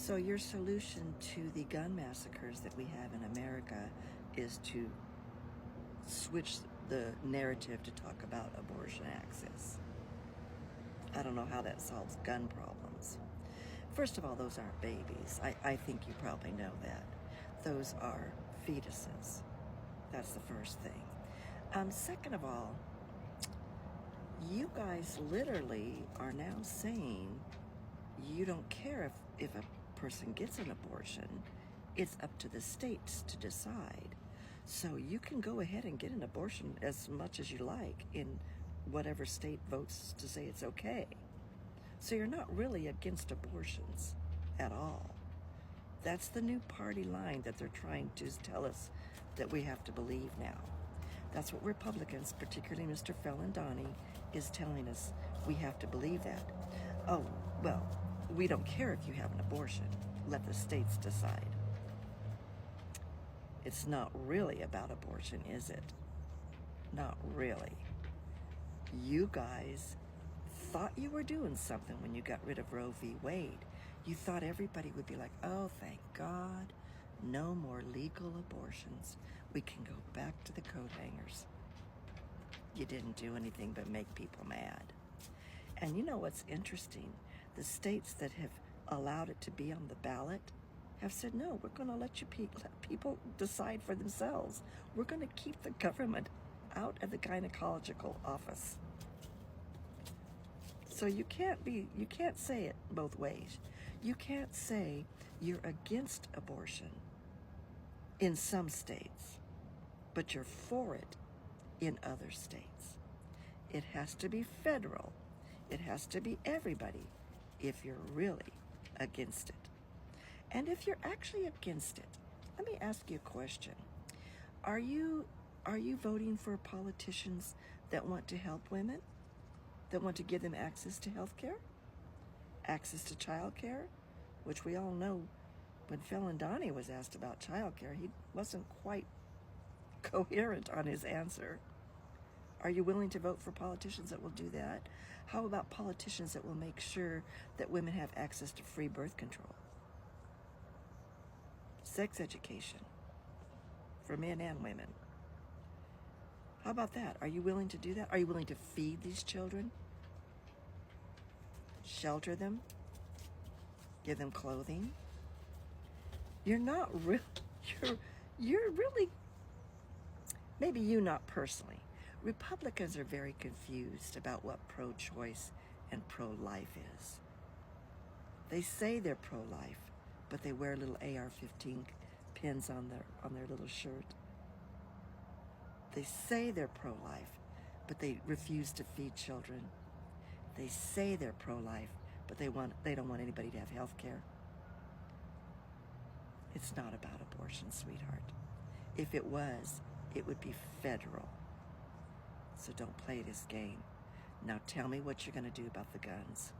So your solution to the gun massacres that we have in America is to switch the narrative to talk about abortion access. I don't know how that solves gun problems. First of all, those aren't babies. I think you probably know that. Those are fetuses. That's the first thing. Second of all, you guys literally are now saying you don't care if a person gets an abortion. It's up to the states to decide. So you can go ahead and get an abortion as much as you like in whatever state votes to say it's okay. So you're not really against abortions at all. That's the new party line that they're trying to tell us that we have to believe now. That's what Republicans, particularly Mr. Donnie, is telling us we have to believe that. Oh, well, we don't care if you have an abortion. Let the states decide. It's not really about abortion, is it? Not really. You guys thought you were doing something when you got rid of Roe v. Wade. You thought everybody would be like, oh, thank God, no more legal abortions. We can go back to the coat hangers. You didn't do anything but make people mad. And you know what's interesting? The states that have allowed it to be on the ballot have said, no, we're going to let people decide for themselves. We're going to keep the government out of the gynecological office. So you can't say it both ways. You can't say you're against abortion in some states, but you're for it in other states. It has to be federal. It has to be everybody if you're really against it. And if you're actually against it, let me ask you a question. Are you voting for politicians that want to help women? That want to give them access to health care? Access to child care? Which we all know when Donnie was asked about child care, he wasn't quite coherent on his answer. Are you willing to vote for politicians that will do that? How about politicians that will make sure that women have access to free birth control? Sex education for men and women. How about that? Are you willing to do that? Are you willing to feed these children? Shelter them? Give them clothing? You're not real. You're really, maybe you not personally. Republicans are very confused about what pro-choice and pro-life is. They say they're pro-life, but they wear little AR-15 pins on their little shirt. They say they're pro-life, but they refuse to feed children. They say they're pro-life, but they don't want anybody to have health care. It's not about abortion, sweetheart. If it was, it would be federal. So don't play this game. Now tell me what you're going to do about the guns.